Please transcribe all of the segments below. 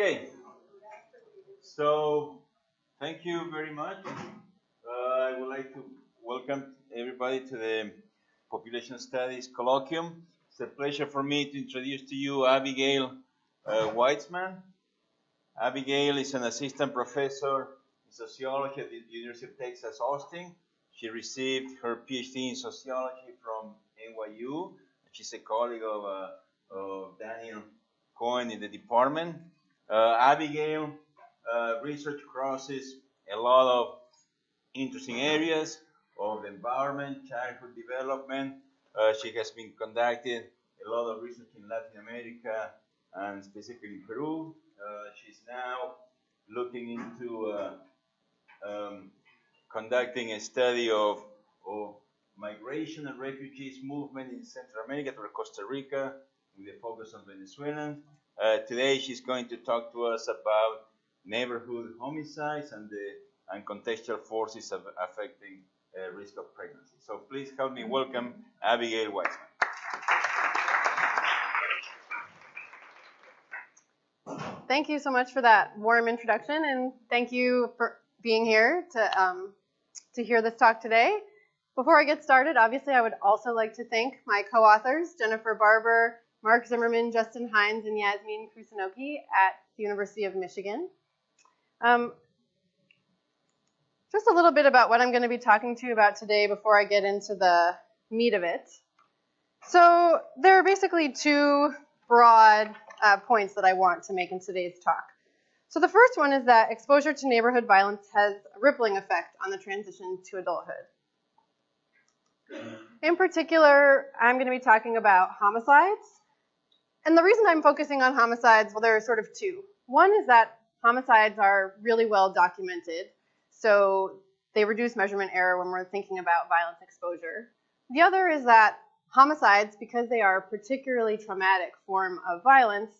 Okay, so thank you very much. I would like to welcome everybody to the Population Studies Colloquium. It's a pleasure for me to introduce to you Abigail Weitzman. Abigail is an assistant professor in sociology at the University of Texas, Austin. She received her PhD in sociology from NYU. She's a colleague of Daniel Cohen in the department. Abigail research crosses a lot of interesting areas of environment, childhood development. She has been conducting a lot of research in Latin America and specifically in Peru. She's now looking into conducting a study of migration and refugees movement in Central America to Costa Rica with a focus on Venezuelans. Today she's going to talk to us about neighborhood homicides and contextual forces affecting risk of pregnancy. So please help me welcome Abigail Weitzman. Thank you so much for that warm introduction, and thank you for being here to hear this talk today. Before I get started, obviously I would also like to thank my co-authors, Jennifer Barber, Mark Zimmerman, Justin Hines, and Yasmin Kusanoki at the University of Michigan. Just a little bit about what I'm going to be talking to you about today before I get into the meat of it. So there are basically two broad points that I want to make in today's talk. So the first one is that exposure to neighborhood violence has a rippling effect on the transition to adulthood. In particular, I'm going to be talking about homicides. And the reason I'm focusing on homicides, well, there are sort of two. One is that homicides are really well documented, so they reduce measurement error when we're thinking about violence exposure. The other is that homicides, because they are a particularly traumatic form of violence,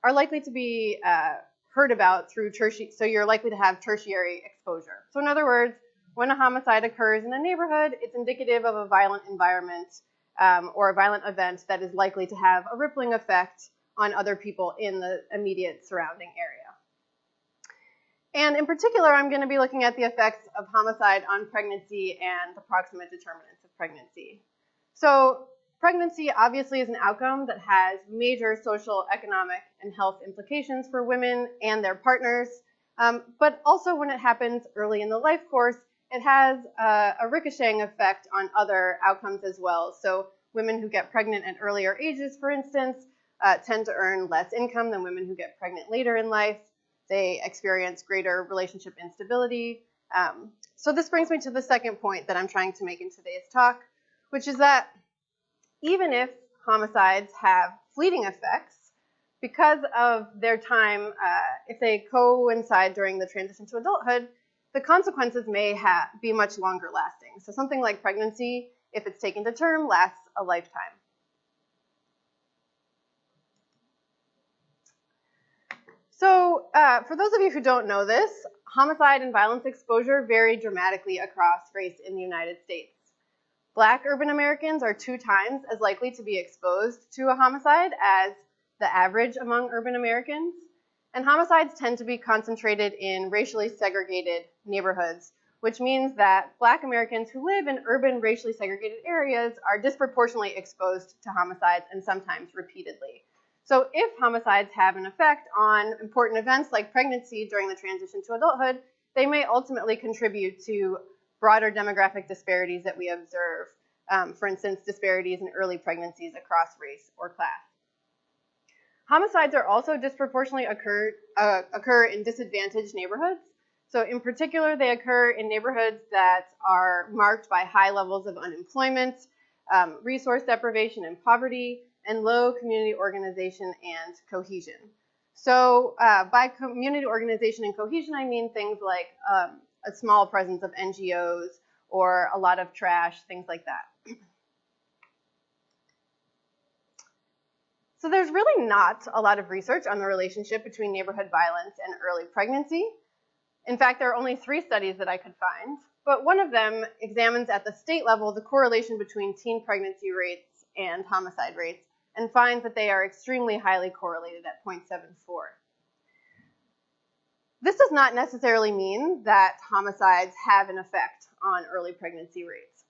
are likely to be heard about through tertiary, so you're likely to have tertiary exposure. So in other words, when a homicide occurs in a neighborhood, it's indicative of a violent environment or a violent event that is likely to have a rippling effect on other people in the immediate surrounding area. And in particular, I'm going to be looking at the effects of homicide on pregnancy and the proximate determinants of pregnancy. So pregnancy obviously is an outcome that has major social, economic, and health implications for women and their partners. But also when it happens early in the life course, it has a ricocheting effect on other outcomes as well. So women who get pregnant at earlier ages, for instance, tend to earn less income than women who get pregnant later in life. They experience greater relationship instability. So this brings me to the second point that I'm trying to make in today's talk, which is that even if homicides have fleeting effects, because of their time, if they coincide during the transition to adulthood, the consequences may be much longer lasting. So something like pregnancy, if it's taken to term, lasts a lifetime. So for those of you who don't know this, homicide and violence exposure vary dramatically across race in the United States. Black urban Americans are 2 times as likely to be exposed to a homicide as the average among urban Americans. And homicides tend to be concentrated in racially segregated neighborhoods, which means that Black Americans who live in urban racially segregated areas are disproportionately exposed to homicides and sometimes repeatedly. So if homicides have an effect on important events like pregnancy during the transition to adulthood, they may ultimately contribute to broader demographic disparities that we observe, for instance, disparities in early pregnancies across race or class. Homicides are also disproportionately occur in disadvantaged neighborhoods. So in particular, they occur in neighborhoods that are marked by high levels of unemployment, resource deprivation and poverty, and low community organization and cohesion. So by community organization and cohesion, I mean things like a small presence of NGOs or a lot of trash, things like that. So there's really not a lot of research on the relationship between neighborhood violence and early pregnancy. In fact, there are only 3 studies that I could find, but one of them examines at the state level the correlation between teen pregnancy rates and homicide rates and finds that they are extremely highly correlated at 0.74. This does not necessarily mean that homicides have an effect on early pregnancy rates.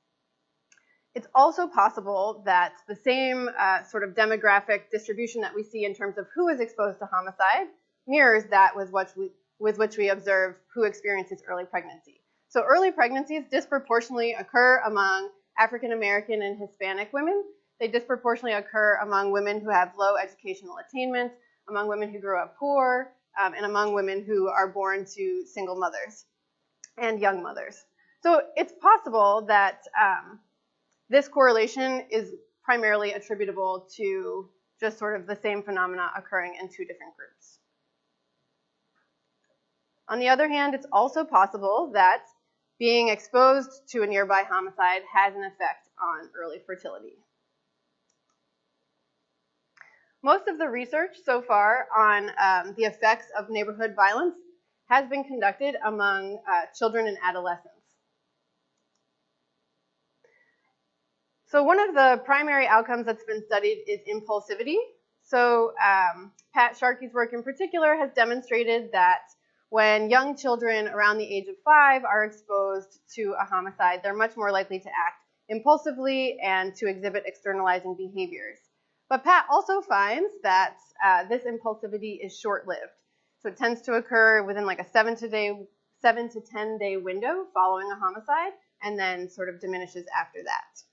It's also possible that the same sort of demographic distribution that we see in terms of who is exposed to homicide mirrors that with which we observe who experiences early pregnancy. So early pregnancies disproportionately occur among African American and Hispanic women. They disproportionately occur among women who have low educational attainment, among women who grew up poor, and among women who are born to single mothers and young mothers. So it's possible that this correlation is primarily attributable to just sort of the same phenomena occurring in two different groups. On the other hand, it's also possible that being exposed to a nearby homicide has an effect on early fertility. Most of the research so far on the effects of neighborhood violence has been conducted among children and adolescents. So one of the primary outcomes that's been studied is impulsivity. So Pat Sharkey's work in particular has demonstrated that when young children around the age of 5 are exposed to a homicide, they're much more likely to act impulsively and to exhibit externalizing behaviors. But Pat also finds that this impulsivity is short-lived. So it tends to occur within like a 7 to 10 day window following a homicide, and then sort of diminishes after that.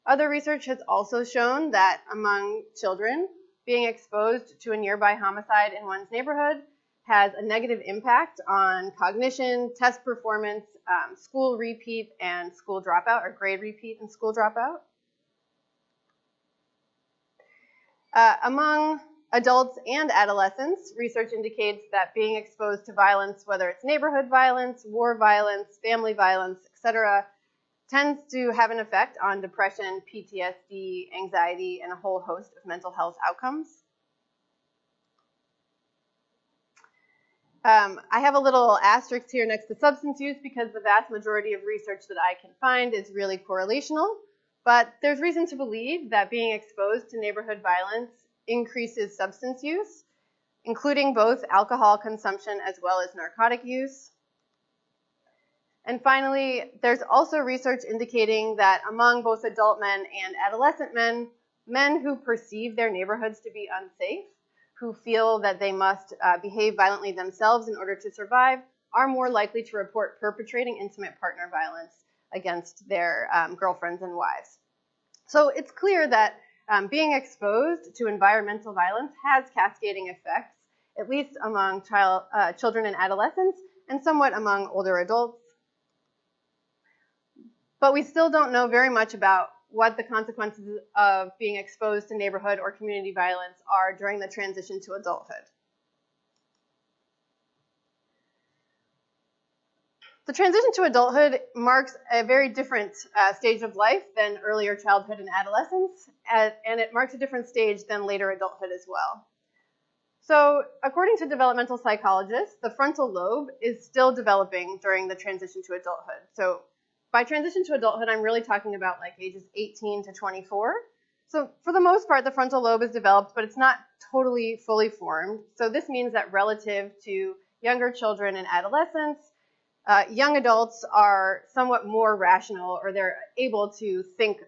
Other research has also shown that among children, being exposed to a nearby homicide in one's neighborhood has a negative impact on cognition, test performance, school repeat, and school dropout, or grade repeat and school dropout. Among adults and adolescents, research indicates that being exposed to violence, whether it's neighborhood violence, war violence, family violence, etc., tends to have an effect on depression, PTSD, anxiety, and a whole host of mental health outcomes. I have a little asterisk here next to substance use because the vast majority of research that I can find is really correlational, but there's reason to believe that being exposed to neighborhood violence increases substance use, including both alcohol consumption as well as narcotic use. And finally, there's also research indicating that among both adult men and adolescent men, men who perceive their neighborhoods to be unsafe, who feel that they must behave violently themselves in order to survive, are more likely to report perpetrating intimate partner violence against their girlfriends and wives. So it's clear that being exposed to environmental violence has cascading effects, at least among children and adolescents, and somewhat among older adults. But we still don't know very much about what the consequences of being exposed to neighborhood or community violence are during the transition to adulthood. The transition to adulthood marks a very different stage of life than earlier childhood and adolescence, and it marks a different stage than later adulthood as well. So, according to developmental psychologists, the frontal lobe is still developing during the transition to adulthood. So, by transition to adulthood, I'm really talking about like ages 18 to 24. So for the most part, the frontal lobe is developed, but it's not totally fully formed. So this means that relative to younger children and adolescents, young adults are somewhat more rational, or they're able to think,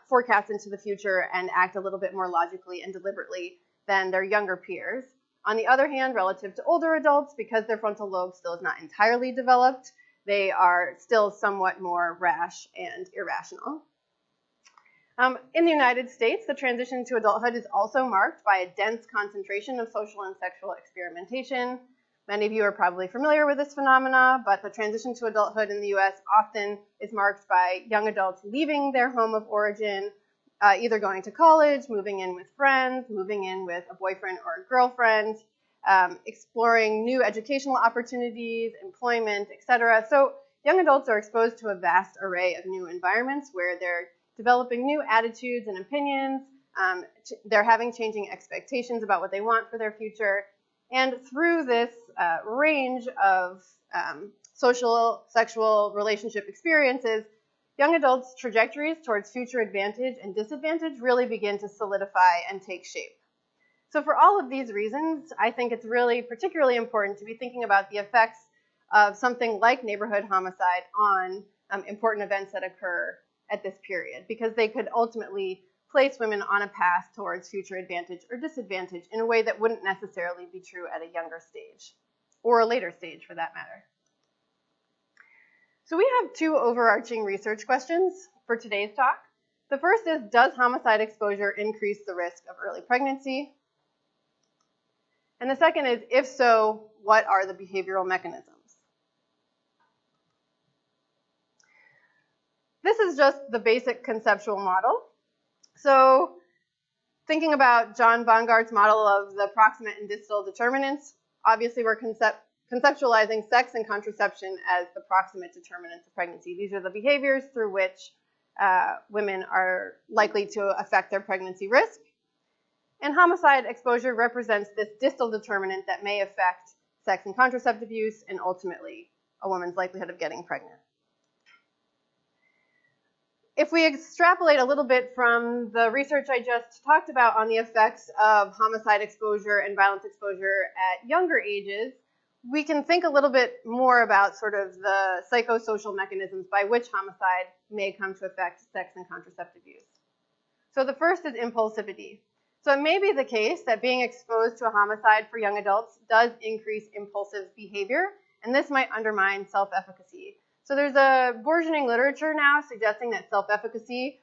forecast into the future and act a little bit more logically and deliberately than their younger peers. On the other hand, relative to older adults, because their frontal lobe still is not entirely developed, they are still somewhat more rash and irrational. In the United States, the transition to adulthood is also marked by a dense concentration of social and sexual experimentation. Many of you are probably familiar with this phenomena, but the transition to adulthood in the US often is marked by young adults leaving their home of origin, either going to college, moving in with friends, moving in with a boyfriend or a girlfriend, exploring new educational opportunities, employment, etc. So young adults are exposed to a vast array of new environments where they're developing new attitudes and opinions. They're having changing expectations about what they want for their future. And through this range of social, sexual, relationship experiences, young adults' trajectories towards future advantage and disadvantage really begin to solidify and take shape. So for all of these reasons, I think it's really particularly important to be thinking about the effects of something like neighborhood homicide on important events that occur at this period, because they could ultimately place women on a path towards future advantage or disadvantage in a way that wouldn't necessarily be true at a younger stage, or a later stage for that matter. So we have two overarching research questions for today's talk. The first is, does homicide exposure increase the risk of early pregnancy? And the second is, if so, what are the behavioral mechanisms? This is just the basic conceptual model. So thinking about John Bongart's model of the proximate and distal determinants, obviously we're conceptualizing sex and contraception as the proximate determinants of pregnancy. These are the behaviors through which women are likely to affect their pregnancy risk. And homicide exposure represents this distal determinant that may affect sex and contraceptive use and ultimately a woman's likelihood of getting pregnant. If we extrapolate a little bit from the research I just talked about on the effects of homicide exposure and violence exposure at younger ages, we can think a little bit more about sort of the psychosocial mechanisms by which homicide may come to affect sex and contraceptive use. So the first is impulsivity. So it may be the case that being exposed to a homicide for young adults does increase impulsive behavior, and this might undermine self-efficacy. So there's a burgeoning literature now suggesting that self-efficacy,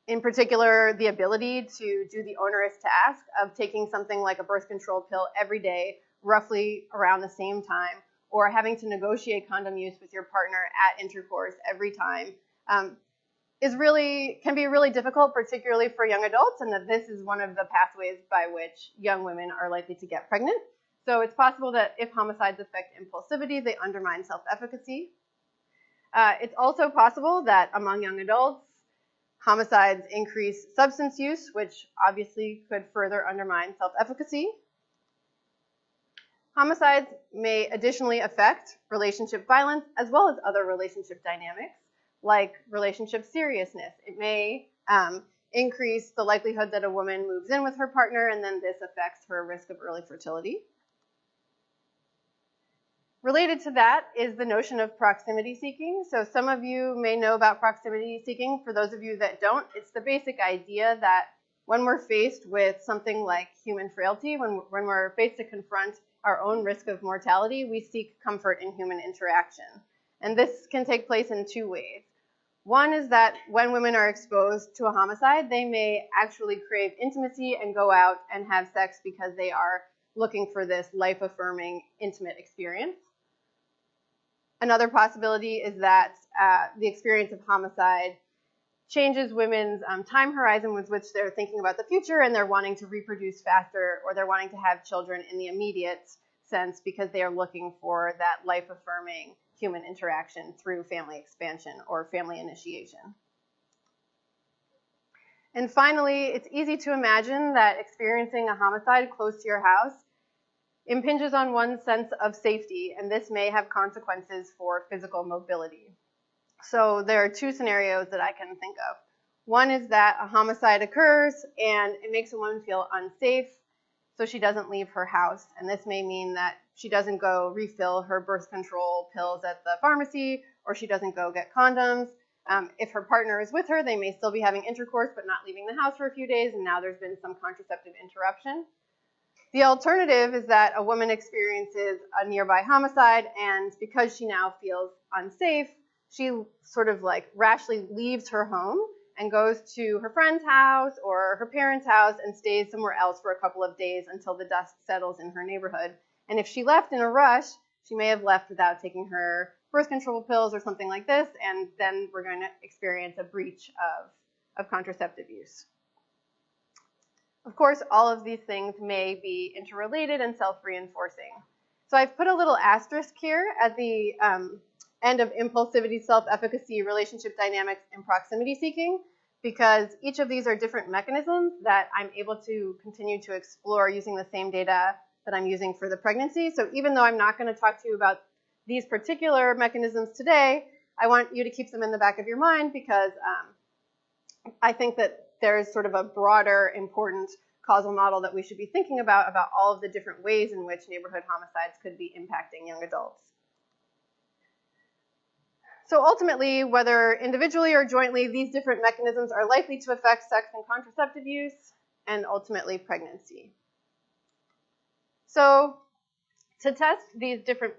in particular the ability to do the onerous task of taking something like a birth control pill every day, roughly around the same time, or having to negotiate condom use with your partner at intercourse every time, can be really difficult, particularly for young adults, and that this is one of the pathways by which young women are likely to get pregnant. So it's possible that if homicides affect impulsivity, they undermine self-efficacy. It's also possible that among young adults, homicides increase substance use, which obviously could further undermine self-efficacy. Homicides may additionally affect relationship violence as well as other relationship dynamics, like relationship seriousness. It may increase the likelihood that a woman moves in with her partner, and then this affects her risk of early fertility. Related to that is the notion of proximity seeking. So some of you may know about proximity seeking. For those of you that don't, it's the basic idea that when we're faced with something like human frailty, when we're faced to confront our own risk of mortality, we seek comfort in human interaction. And this can take place in two ways. One is that when women are exposed to a homicide, they may actually crave intimacy and go out and have sex because they are looking for this life-affirming, intimate experience. Another possibility is that the experience of homicide changes women's time horizon with which they're thinking about the future, and they're wanting to reproduce faster, or they're wanting to have children in the immediate sense because they are looking for that life-affirming human interaction through family expansion or family initiation. And finally, it's easy to imagine that experiencing a homicide close to your house impinges on one's sense of safety, and this may have consequences for physical mobility. So there are two scenarios that I can think of. One is that a homicide occurs and it makes a woman feel unsafe, so she doesn't leave her house, and this may mean that she doesn't go refill her birth control pills at the pharmacy, or she doesn't go get condoms. If her partner is with her, they may still be having intercourse but not leaving the house for a few days, and now there's been some contraceptive interruption. The alternative is that a woman experiences a nearby homicide, and because she now feels unsafe, she sort of like rashly leaves her home and goes to her friend's house or her parents' house and stays somewhere else for a couple of days until the dust settles in her neighborhood. And if she left in a rush, she may have left without taking her birth control pills or something like this, and then we're going to experience a breach of contraceptive use. Of course, all of these things may be interrelated and self-reinforcing. So I've put a little asterisk here at the end of impulsivity, self-efficacy, relationship dynamics, and proximity seeking, because each of these are different mechanisms that I'm able to continue to explore using the same data that I'm using for the pregnancy. So even though I'm not going to talk to you about these particular mechanisms today, I want you to keep them in the back of your mind, because I think that there's sort of a broader, important causal model that we should be thinking about all of the different ways in which neighborhood homicides could be impacting young adults. So ultimately, whether individually or jointly, these different mechanisms are likely to affect sex and contraceptive use, and ultimately pregnancy. So to test these different,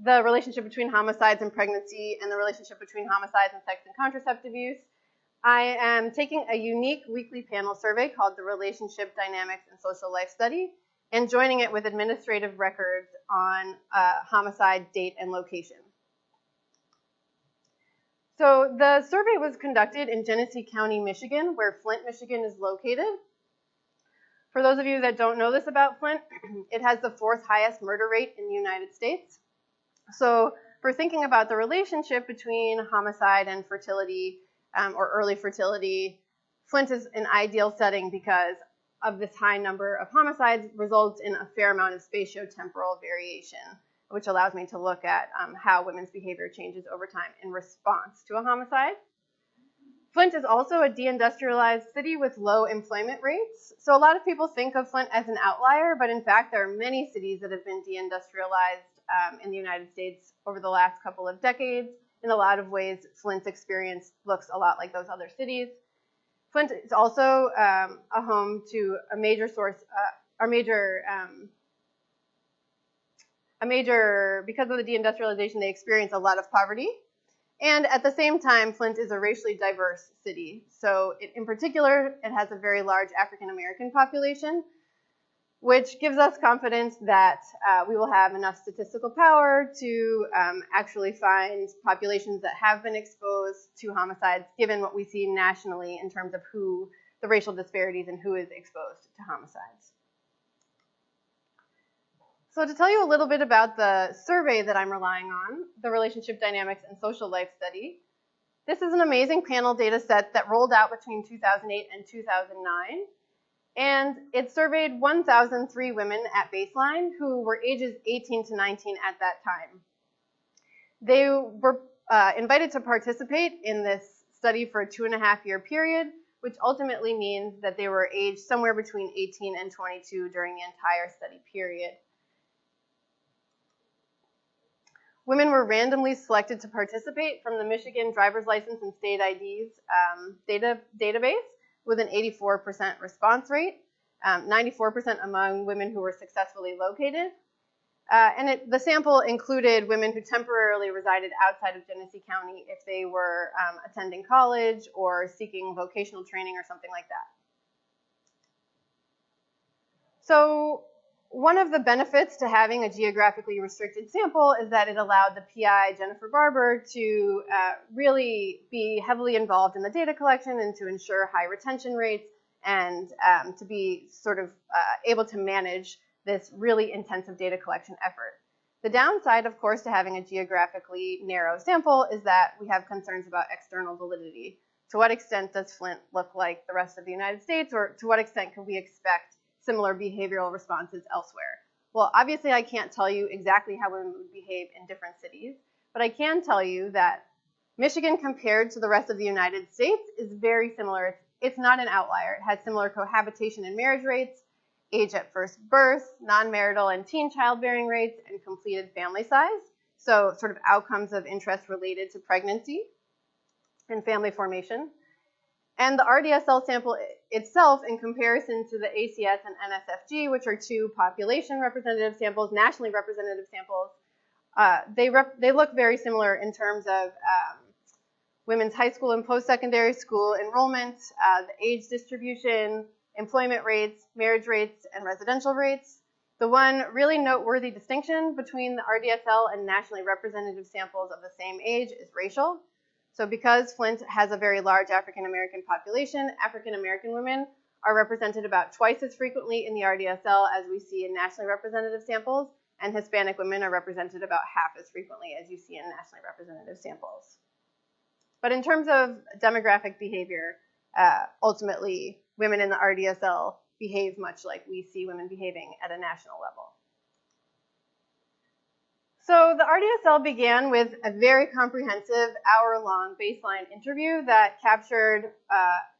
the relationship between homicides and pregnancy and the relationship between homicides and sex and contraceptive use, I am taking a unique weekly panel survey called the Relationship Dynamics and Social Life Study, and joining it with administrative records on homicide, date, and location. So the survey was conducted in Genesee County, Michigan, where Flint, Michigan is located. For those of you that don't know this about Flint, it has the 4th highest murder rate in the United States. So for thinking about the relationship between homicide and fertility or early fertility, Flint is an ideal setting because of this high number of homicides results in a fair amount of spatio-temporal variation, which allows me to look at how women's behavior changes over time in response to a homicide. Flint is also a deindustrialized city with low employment rates. So a lot of people think of Flint as an outlier, but in fact, there are many cities that have been deindustrialized in the United States over the last couple of decades. In a lot of ways, Flint's experience looks a lot like those other cities. Flint is also a home to a major source, because of the deindustrialization, they experience a lot of poverty. And at the same time, Flint is a racially diverse city. So in particular, it has a very large African-American population, which gives us confidence that we will have enough statistical power to actually find populations that have been exposed to homicides, given what we see nationally in terms of the racial disparities and who is exposed to homicides. So to tell you a little bit about the survey that I'm relying on, the Relationship Dynamics and Social Life Study, this is an amazing panel data set that rolled out between 2008 and 2009. And it surveyed 1,003 women at baseline who were ages 18 to 19 at that time. They were invited to participate in this study for a 2.5-year period, which ultimately means that they were aged somewhere between 18 and 22 during the entire study period. Women were randomly selected to participate from the Michigan driver's license and state IDs database with an 84% response rate, 94% among women who were successfully located. The sample included women who temporarily resided outside of Genesee County if they were attending college or seeking vocational training or something like that. So one of the benefits to having a geographically restricted sample is that it allowed the PI, Jennifer Barber, to really be heavily involved in the data collection and to ensure high retention rates and to be sort of able to manage this really intensive data collection effort. The downside, of course, to having a geographically narrow sample is that we have concerns about external validity. To what extent does Flint look like the rest of the United States, or to what extent can we expect similar behavioral responses elsewhere? Well, obviously I can't tell you exactly how women would behave in different cities, but I can tell you that Michigan compared to the rest of the United States is very similar. It's not an outlier. It has similar cohabitation and marriage rates, age at first birth, non-marital and teen childbearing rates, and completed family size. So sort of outcomes of interest related to pregnancy and family formation. And the RDSL sample itself, in comparison to the ACS and NSFG, which are two population representative samples, nationally representative samples, they look very similar in terms of women's high school and post-secondary school enrollment, the age distribution, employment rates, marriage rates, and residential rates. The one really noteworthy distinction between the RDSL and nationally representative samples of the same age is racial. So because Flint has a very large African-American population, African-American women are represented about twice as frequently in the RDSL as we see in nationally representative samples, and Hispanic women are represented about half as frequently as you see in nationally representative samples. But in terms of demographic behavior, ultimately, women in the RDSL behave much like we see women behaving at a national level. So the RDSL began with a very comprehensive hour-long baseline interview that captured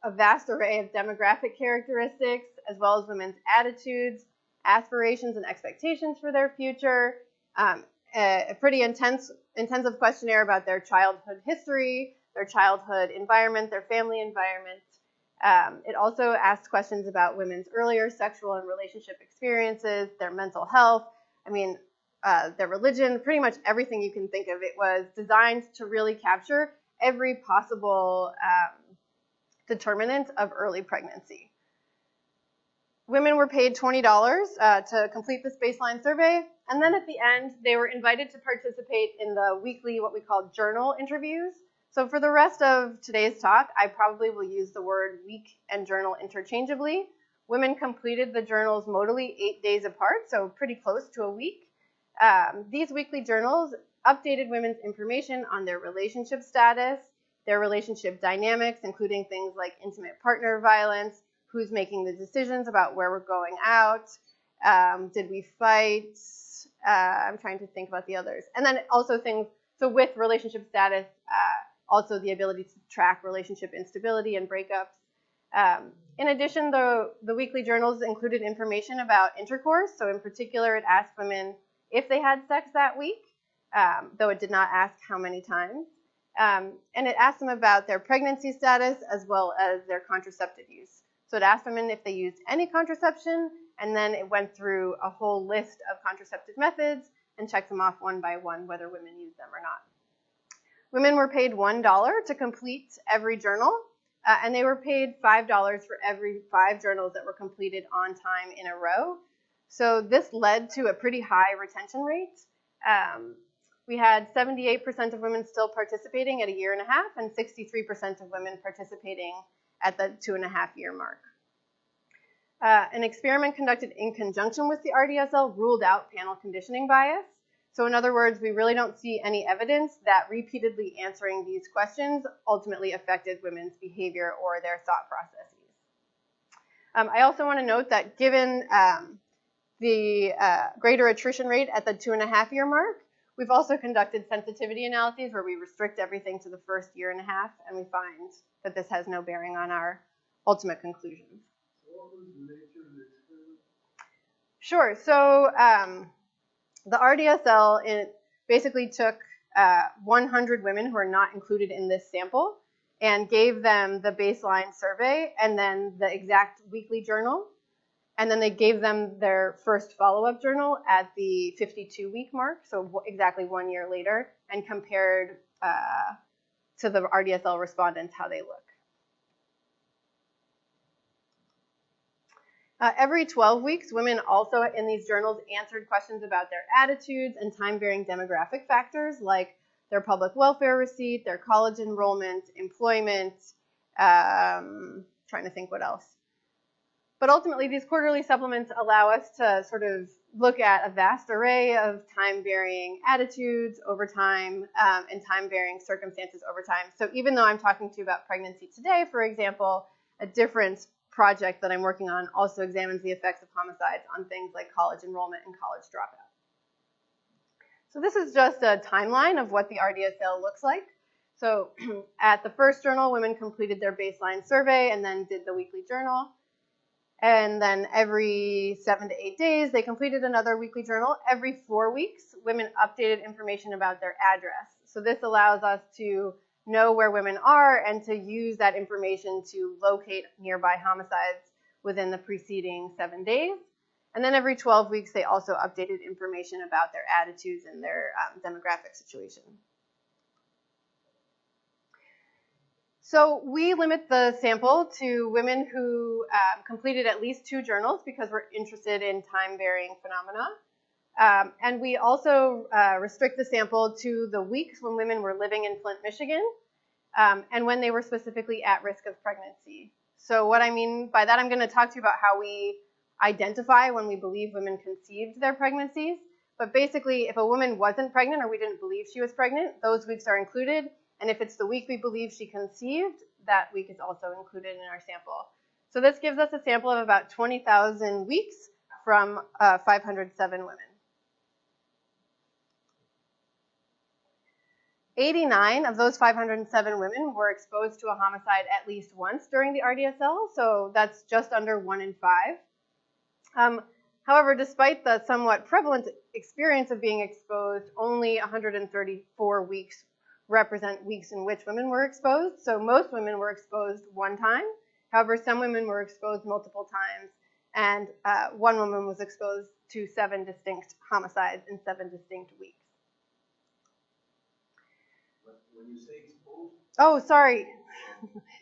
a vast array of demographic characteristics as well as women's attitudes, aspirations, and expectations for their future. A pretty intensive questionnaire about their childhood history, their childhood environment, their family environment. It also asked questions about women's earlier sexual and relationship experiences, their mental health, their religion, pretty much everything you can think of. It was designed to really capture every possible determinant of early pregnancy. Women were paid $20 to complete this baseline survey, and then at the end, they were invited to participate in the weekly, what we call journal interviews. So for the rest of today's talk, I probably will use the word week and journal interchangeably. Women completed the journals modally 8 days apart, so pretty close to a week. These weekly journals updated women's information on their relationship status, their relationship dynamics, including things like intimate partner violence, who's making the decisions about where we're going out, did we fight, I'm trying to think about the others. And then also things, so with relationship status, also the ability to track relationship instability and breakups. In addition, the weekly journals included information about intercourse. So in particular, it asked women if they had sex that week, though it did not ask how many times. And it asked them about their pregnancy status as well as their contraceptive use. So it asked women if they used any contraception, and then it went through a whole list of contraceptive methods and checked them off one by one, whether women used them or not. Women were paid $1 to complete every journal, and they were paid $5 for every 5 journals that were completed on time in a row. So this led to a pretty high retention rate. We had 78% of women still participating at a year and a half, and 63% of women participating at the 2.5-year mark. An experiment conducted in conjunction with the RDSL ruled out panel conditioning bias. So in other words, we really don't see any evidence that repeatedly answering these questions ultimately affected women's behavior or their thought processes. I also want to note that given the greater attrition rate at the 2.5-year mark, we've also conducted sensitivity analyses where we restrict everything to the first year and a half, and we find that this has no bearing on our ultimate conclusions. What was the nature of the experiment? Sure. So the RDSL basically took 100 women who are not included in this sample and gave them the baseline survey and then the exact weekly journal. And then they gave them their first follow-up journal at the 52-week mark, so exactly 1 year later, and compared to the RDSL respondents how they look. Every 12 weeks, women also in these journals answered questions about their attitudes and time-varying demographic factors like their public welfare receipt, their college enrollment, employment, trying to think what else. But ultimately, these quarterly supplements allow us to sort of look at a vast array of time-varying attitudes over time and time-varying circumstances over time. So even though I'm talking to you about pregnancy today, for example, a different project that I'm working on also examines the effects of homicides on things like college enrollment and college dropout. So this is just a timeline of what the RDSL looks like. So at the first journal, women completed their baseline survey and then did the weekly journal. And then every 7 to 8 days, they completed another weekly journal. Every 4 weeks, women updated information about their address. So this allows us to know where women are and to use that information to locate nearby homicides within the preceding 7 days. And then every 12 weeks, they also updated information about their attitudes and their demographic situation. So we limit the sample to women who completed at least 2 journals because we're interested in time-varying phenomena. And we also restrict the sample to the weeks when women were living in Flint, Michigan, and when they were specifically at risk of pregnancy. So what I mean by that, I'm going to talk to you about how we identify when we believe women conceived their pregnancies. But basically, if a woman wasn't pregnant or we didn't believe she was pregnant, those weeks are included. And if it's the week we believe she conceived, that week is also included in our sample. So this gives us a sample of about 20,000 weeks from 507 women. 89 of those 507 women were exposed to a homicide at least once during the RDSL, so that's just under 1 in 5. However, despite the somewhat prevalent experience of being exposed, only 134 weeks represent weeks in which women were exposed. So most women were exposed one time. However, some women were exposed multiple times, and one woman was exposed to 7 distinct homicides in 7 distinct weeks. When you say exposed? Oh, sorry.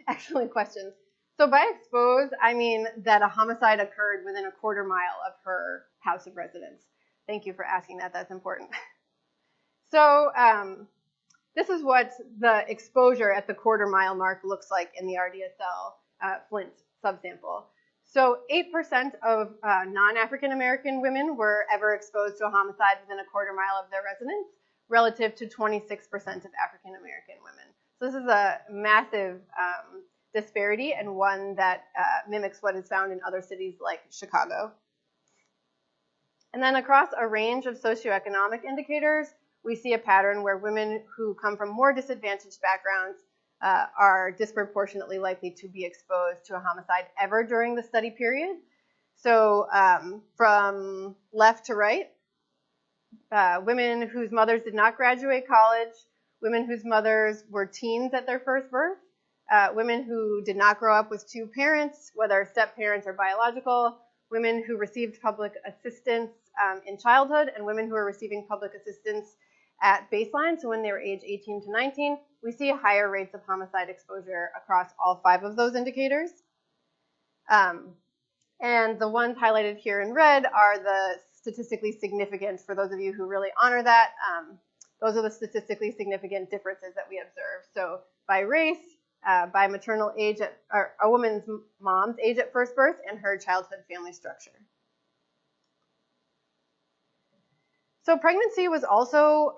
Excellent question. So by exposed, I mean that a homicide occurred within a quarter mile of her house of residence. Thank you for asking that. That's important. So this is what the exposure at the quarter mile mark looks like in the RDSL Flint subsample. So 8% of non-African American women were ever exposed to a homicide within a quarter mile of their residence, relative to 26% of African American women. So this is a massive disparity, and one that mimics what is found in other cities like Chicago. And then across a range of socioeconomic indicators, we see a pattern where women who come from more disadvantaged backgrounds are disproportionately likely to be exposed to a homicide ever during the study period. So from left to right, women whose mothers did not graduate college, women whose mothers were teens at their first birth, women who did not grow up with 2 parents, whether step-parents or biological, women who received public assistance in childhood, and women who are receiving public assistance at baseline, so when they were age 18 to 19, we see higher rates of homicide exposure across all 5 of those indicators. And the ones highlighted here in red are the statistically significant, for those of you who really honor that, those are the statistically significant differences that we observe. So by race, by maternal age, or a woman's mom's age at first birth, and her childhood family structure. So pregnancy was also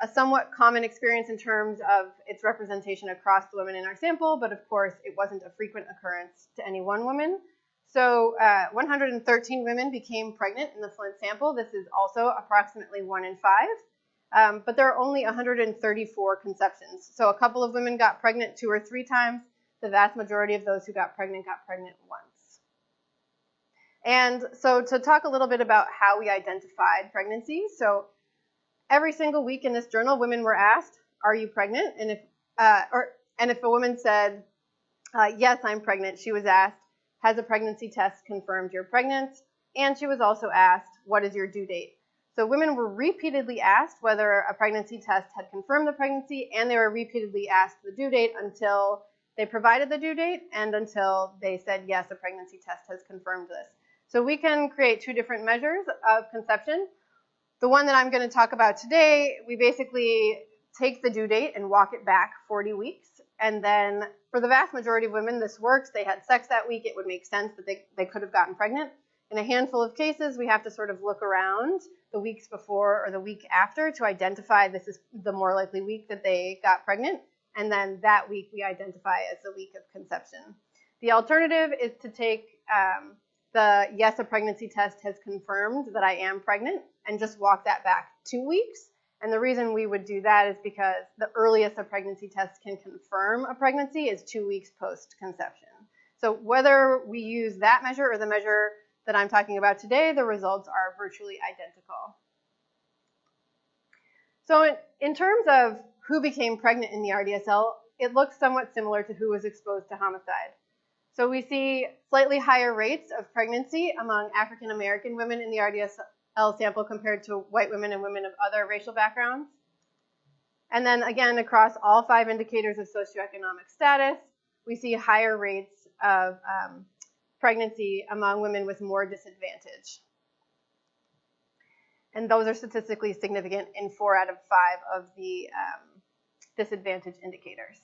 a somewhat common experience in terms of its representation across the women in our sample, but of course it wasn't a frequent occurrence to any one woman. So 113 women became pregnant in the Flint sample. This is also approximately 1 in 5, but there are only 134 conceptions. So a couple of women got pregnant 2 or 3 times. The vast majority of those who got pregnant once. And so to talk a little bit about how we identified pregnancy. So every single week in this journal, women were asked, "Are you pregnant?" And if a woman said, "Yes, I'm pregnant," she was asked, "Has a pregnancy test confirmed you're pregnant?" And she was also asked, "What is your due date?" So women were repeatedly asked whether a pregnancy test had confirmed the pregnancy, and they were repeatedly asked the due date until they provided the due date and until they said, "Yes, a pregnancy test has confirmed this." So we can create 2 different measures of conception. The one that I'm going to talk about today, we basically take the due date and walk it back 40 weeks. And then for the vast majority of women, this works. They had sex that week. It would make sense that they could have gotten pregnant. In a handful of cases, we have to sort of look around the weeks before or the week after to identify this is the more likely week that they got pregnant. And then that week we identify as the week of conception. The alternative is to take the "yes, a pregnancy test has confirmed that I am pregnant," and just walk that back 2 weeks. And the reason we would do that is because the earliest a pregnancy test can confirm a pregnancy is 2 weeks post-conception. So whether we use that measure or the measure that I'm talking about today, the results are virtually identical. So in terms of who became pregnant in the RDSL, it looks somewhat similar to who was exposed to homicide. So we see slightly higher rates of pregnancy among African American women in the RDSL sample compared to white women and women of other racial backgrounds. And then again, across all 5 indicators of socioeconomic status, we see higher rates of pregnancy among women with more disadvantage. And those are statistically significant in 4 out of 5 of the disadvantage indicators.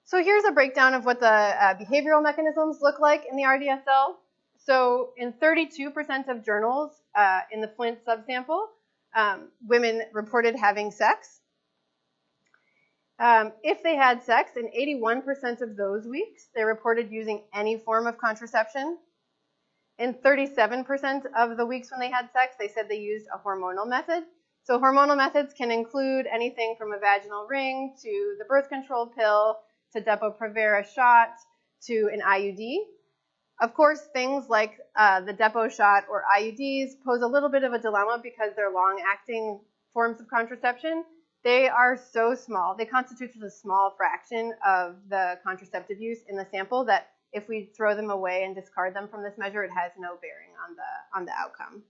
So here's a breakdown of what the behavioral mechanisms look like in the RDSL. So in 32% of journals in the Flint subsample, women reported having sex. If they had sex, in 81% of those weeks, they reported using any form of contraception. In 37% of the weeks when they had sex, they said they used a hormonal method. So hormonal methods can include anything from a vaginal ring to the birth control pill to Depo-Provera shot to an IUD. Of course, things like the Depo shot or IUDs pose a little bit of a dilemma because they're long-acting forms of contraception. They are so small. They constitute just a small fraction of the contraceptive use in the sample that if we throw them away and discard them from this measure, it has no bearing on the outcome.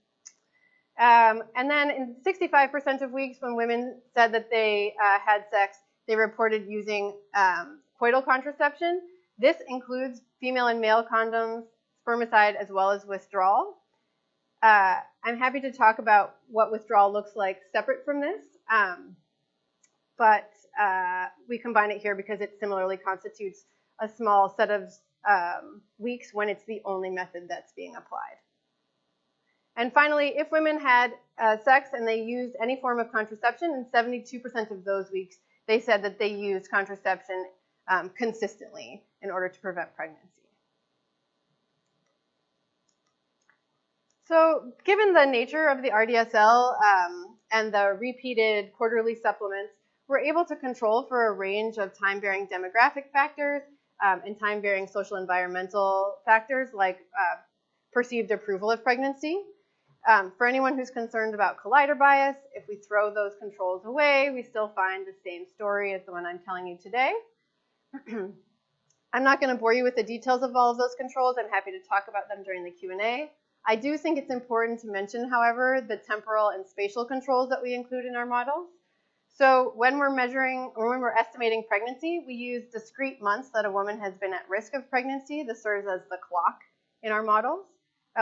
And then in 65% of weeks when women said that they had sex, they reported using coital contraception. This includes female and male condoms, spermicide, as well as withdrawal. I'm happy to talk about what withdrawal looks like separate from this, but we combine it here because it similarly constitutes a small set of weeks when it's the only method that's being applied. And finally, if women had sex and they used any form of contraception, in 72% of those weeks, they said that they used contraception consistently in order to prevent pregnancy. So given the nature of the RDSL and the repeated quarterly supplements, we're able to control for a range of time-varying demographic factors and time-varying social environmental factors like perceived approval of pregnancy. For anyone who's concerned about collider bias, if we throw those controls away, we still find the same story as the one I'm telling you today. I'm not going to bore you with the details of all of those controls. I'm happy to talk about them during the Q&A. I do think it's important to mention, however, the temporal and spatial controls that we include in our models. So when we're measuring or when we're estimating pregnancy, we use discrete months that a woman has been at risk of pregnancy. This serves as the clock in our models.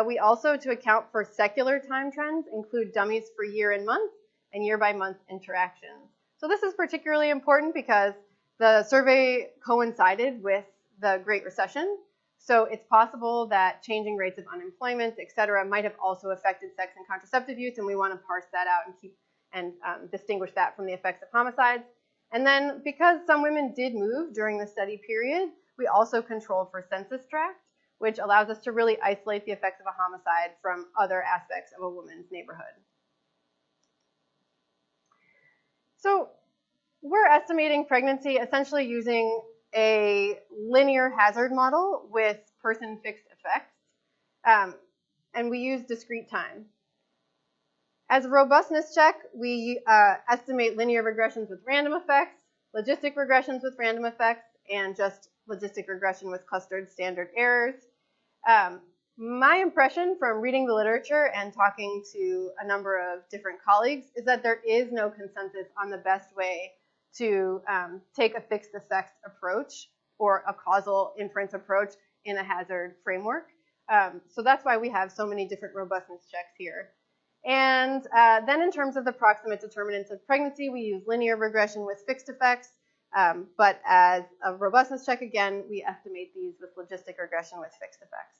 We also, to account for secular time trends, include dummies for year and month and year-by-month interactions. So this is particularly important because the survey coincided with the Great Recession. So it's possible that changing rates of unemployment, et cetera, might have also affected sex and contraceptive use, and we want to parse that out and distinguish that from the effects of homicides. And then because some women did move during the study period, we also control for census tract, which allows us to really isolate the effects of a homicide from other aspects of a woman's neighborhood. So we're estimating pregnancy essentially using a linear hazard model with person-fixed effects, and we use discrete time. As a robustness check, we estimate linear regressions with random effects, logistic regressions with random effects, and just logistic regression with clustered standard errors. My impression from reading the literature and talking to a number of different colleagues is that there is no consensus on the best way to take a fixed effects approach or a causal inference approach in a hazard framework. So that's why we have so many different robustness checks here. And then in terms of the proximate determinants of pregnancy, we use linear regression with fixed effects. But as a robustness check, again, we estimate these with logistic regression with fixed effects.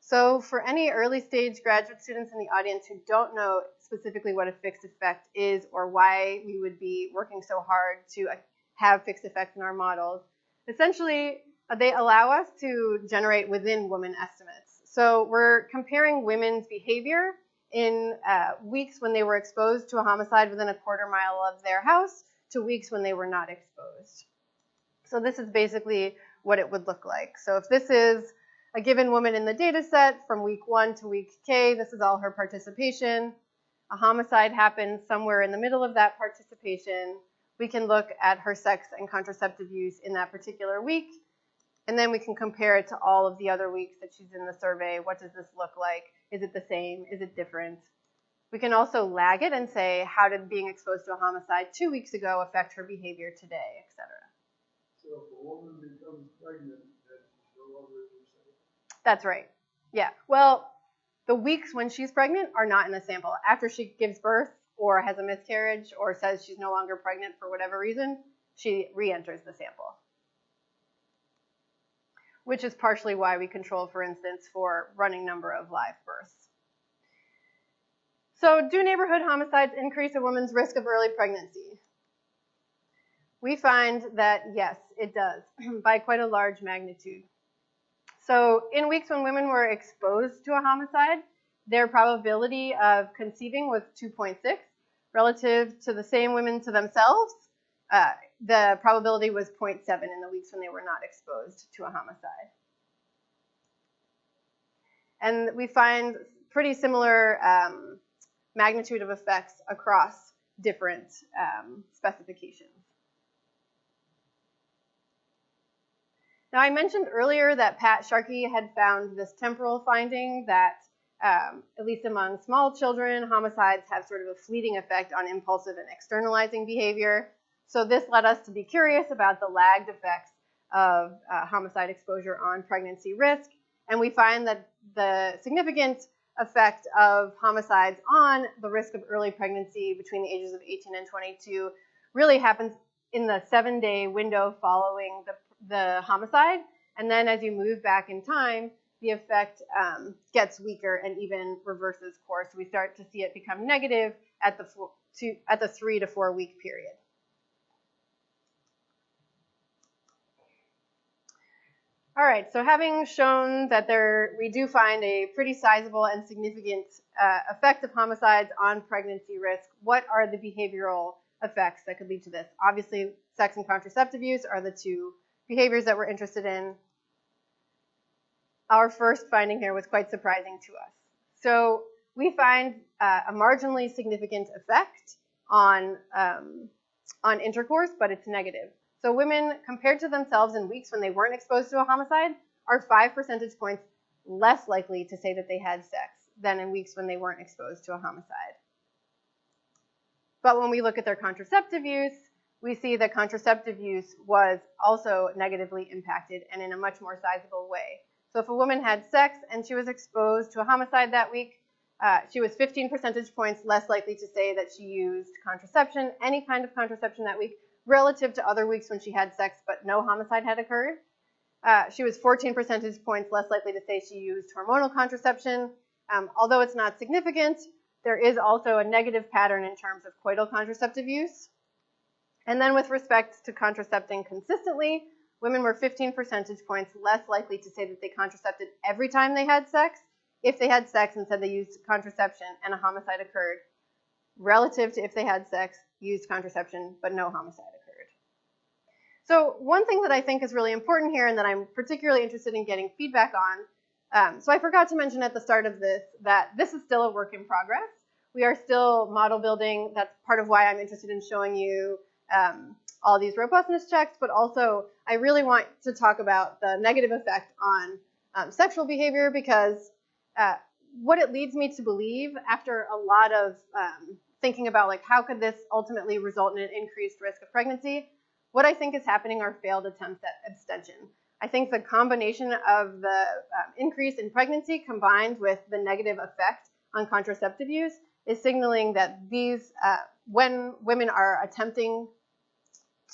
So for any early stage graduate students in the audience who don't know specifically what a fixed effect is or why we would be working so hard to have fixed effects in our models, essentially they allow us to generate within woman estimates. So we're comparing women's behavior in weeks when they were exposed to a homicide within a quarter mile of their house to weeks when they were not exposed. So this is basically what it would look like. So if this is a given woman in the data set from week 1 to week K, this is all her participation. A homicide happens somewhere in the middle of that participation. We can look at her sex and contraceptive use in that particular week, and then we can compare it to all of the other weeks that she's in the survey. What does this look like? Is it the same? Is it different? We can also lag it and say, how did being exposed to a homicide 2 weeks ago affect her behavior today, et cetera. So if a woman becomes pregnant, then she's no longer disabled? That's right. Yeah. Well, the weeks when she's pregnant are not in the sample. After she gives birth or has a miscarriage or says she's no longer pregnant for whatever reason, she re-enters the sample. Which is partially why we control, for instance, for running number of live births. So do neighborhood homicides increase a woman's risk of early pregnancy? We find that yes, it does, by quite a large magnitude. So in weeks when women were exposed to a homicide, their probability of conceiving was 2.6. Relative to the same women to themselves, the probability was 0.7 in the weeks when they were not exposed to a homicide. And we find pretty similar magnitude of effects across different specifications. Now, I mentioned earlier that Pat Sharkey had found this temporal finding that, at least among small children, homicides have sort of a fleeting effect on impulsive and externalizing behavior. So this led us to be curious about the lagged effects of homicide exposure on pregnancy risk. And we find that the significant effect of homicides on the risk of early pregnancy between the ages of 18 and 22 really happens in the 7-day window following the homicide. And then as you move back in time, the effect gets weaker and even reverses course. We start to see it become negative at the 3 to 4 week period. All right, so having shown that we do find a pretty sizable and significant effect of homicides on pregnancy risk, what are the behavioral effects that could lead to this? Obviously, sex and contraceptive use are the two behaviors that we're interested in. Our first finding here was quite surprising to us. So we find a marginally significant effect on intercourse, but it's negative. So women, compared to themselves in weeks when they weren't exposed to a homicide, are 5 percentage points less likely to say that they had sex than in weeks when they weren't exposed to a homicide. But when we look at their contraceptive use, we see that contraceptive use was also negatively impacted and in a much more sizable way. So if a woman had sex and she was exposed to a homicide that week, she was 15 percentage points less likely to say that she used contraception, any kind of contraception that week, relative to other weeks when she had sex but no homicide had occurred. She was 14 percentage points less likely to say she used hormonal contraception. Although it's not significant, there is also a negative pattern in terms of coital contraceptive use. And then with respect to contracepting consistently, women were 15 percentage points less likely to say that they contracepted every time they had sex, if they had sex and said they used contraception and a homicide occurred, relative to if they had sex, used contraception, but no homicide occurred. So one thing that I think is really important here and that I'm particularly interested in getting feedback on, so I forgot to mention at the start of this that this is still a work in progress. We are still model building. That's part of why I'm interested in showing you all these robustness checks, but also I really want to talk about the negative effect on sexual behavior, because what it leads me to believe after a lot of thinking about like how could this ultimately result in an increased risk of pregnancy, what I think is happening are failed attempts at abstention. I think the combination of the increase in pregnancy combined with the negative effect on contraceptive use is signaling that these, when women are attempting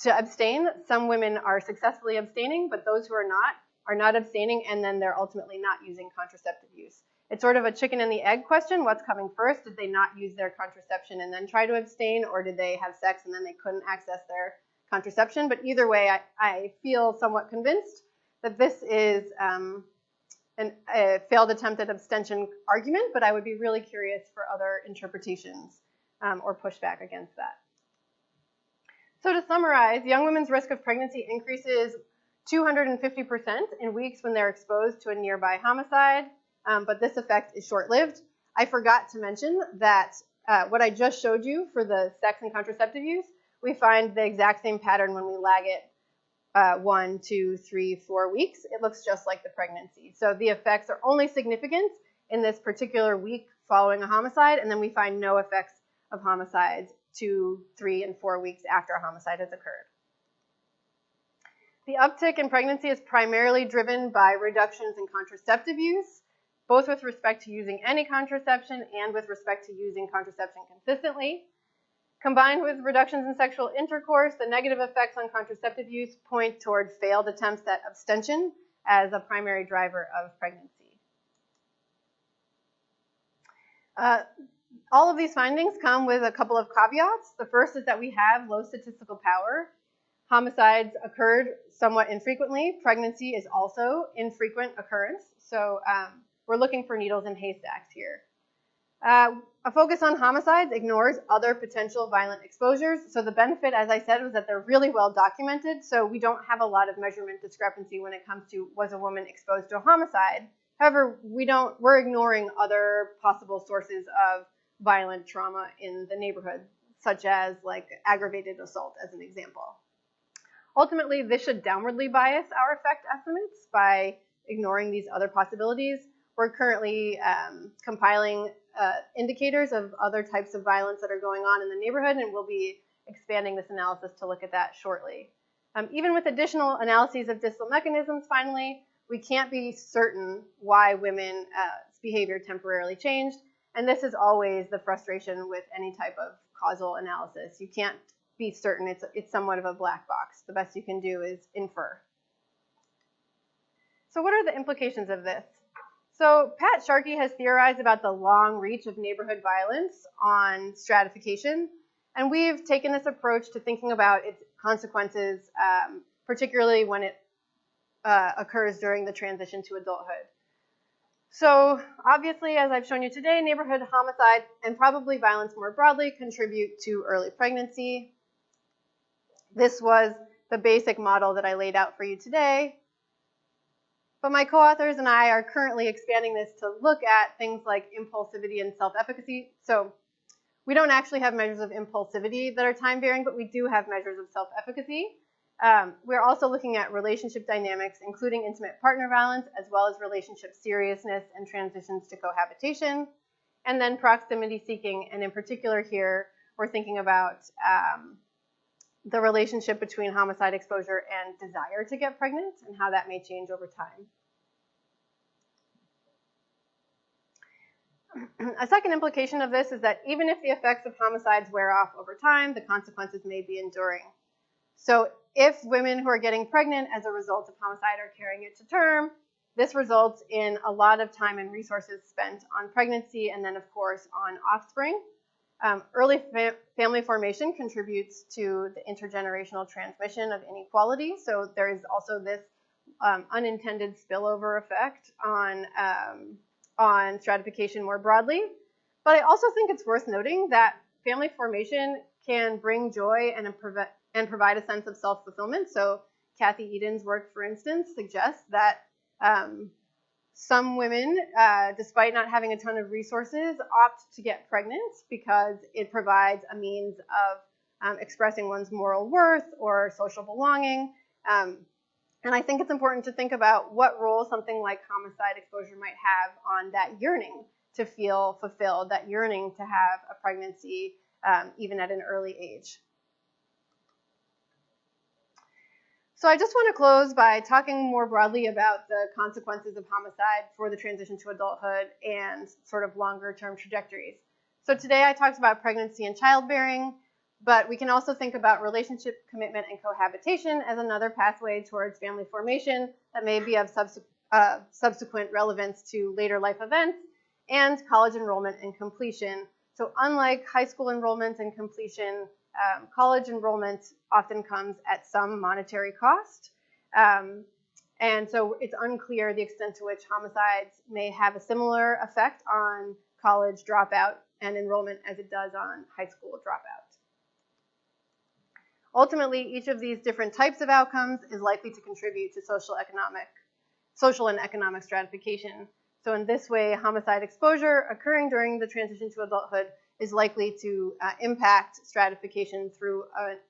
to abstain, some women are successfully abstaining, but those who are not abstaining, and then they're ultimately not using contraceptive use. It's sort of a chicken and the egg question. What's coming first? Did they not use their contraception and then try to abstain, or did they have sex and then they couldn't access their contraception? But either way, I feel somewhat convinced that this is a failed attempt at abstention argument, but I would be really curious for other interpretations or pushback against that. So to summarize, young women's risk of pregnancy increases 250% in weeks when they're exposed to a nearby homicide, but this effect is short-lived. I forgot to mention that what I just showed you for the sex and contraceptive use, we find the exact same pattern when we lag it 1, 2, 3, 4 weeks. It looks just like the pregnancy. So the effects are only significant in this particular week following a homicide, and then we find no effects of homicides 2, 3, and 4 weeks after a homicide has occurred. The uptick in pregnancy is primarily driven by reductions in contraceptive use, both with respect to using any contraception and with respect to using contraception consistently. Combined with reductions in sexual intercourse, the negative effects on contraceptive use point toward failed attempts at abstention as a primary driver of pregnancy. All of these findings come with a couple of caveats. The first is that we have low statistical power Homicides occurred somewhat infrequently. Pregnancy is also infrequent occurrence. So we're looking for needles in haystacks here. A focus on homicides ignores other potential violent exposures. So the benefit, as I said, was that they're really well documented. So we don't have a lot of measurement discrepancy when it comes to was a woman exposed to a homicide. However, we're ignoring other possible sources of violent trauma in the neighborhood, such as like aggravated assault as an example. Ultimately, this should downwardly bias our effect estimates by ignoring these other possibilities. We're currently compiling indicators of other types of violence that are going on in the neighborhood, and we'll be expanding this analysis to look at that shortly. Even with additional analyses of distal mechanisms, finally, we can't be certain why women's behavior temporarily changed, and this is always the frustration with any type of causal analysis. You can't be certain. It's somewhat of a black box. The best you can do is infer. So what are the implications of this? So Pat Sharkey has theorized about the long reach of neighborhood violence on stratification, and we've taken this approach to thinking about its consequences, particularly when it occurs during the transition to adulthood. So obviously, as I've shown you today, neighborhood homicide and probably violence more broadly contribute to early pregnancy. This was the basic model that I laid out for you today. But my co-authors and I are currently expanding this to look at things like impulsivity and self-efficacy. So we don't actually have measures of impulsivity that are time-varying, but we do have measures of self-efficacy. We're also looking at relationship dynamics, including intimate partner violence, as well as relationship seriousness and transitions to cohabitation, and then proximity seeking. And in particular here, we're thinking about the relationship between homicide exposure and desire to get pregnant and how that may change over time. A second implication of this is that even if the effects of homicides wear off over time, the consequences may be enduring. So if women who are getting pregnant as a result of homicide are carrying it to term, this results in a lot of time and resources spent on pregnancy and then, of course, on offspring. Early family formation contributes to the intergenerational transmission of inequality. So there is also this unintended spillover effect on stratification more broadly. But I also think it's worth noting that family formation can bring joy and provide a sense of self-fulfillment. So Kathy Eden's work, for instance, suggests that some women, despite not having a ton of resources, opt to get pregnant because it provides a means of expressing one's moral worth or social belonging. And I think it's important to think about what role something like homicide exposure might have on that yearning to feel fulfilled, that yearning to have a pregnancy even at an early age. So I just want to close by talking more broadly about the consequences of homicide for the transition to adulthood and sort of longer-term trajectories. So today I talked about pregnancy and childbearing, but we can also think about relationship, commitment, and cohabitation as another pathway towards family formation that may be of subsequent relevance to later life events, and college enrollment and completion. So unlike high school enrollment and completion, college enrollment often comes at some monetary cost. And so it's unclear the extent to which homicides may have a similar effect on college dropout and enrollment as it does on high school dropout. Ultimately, each of these different types of outcomes is likely to contribute to social and economic stratification. So in this way, homicide exposure occurring during the transition to adulthood is likely to impact stratification through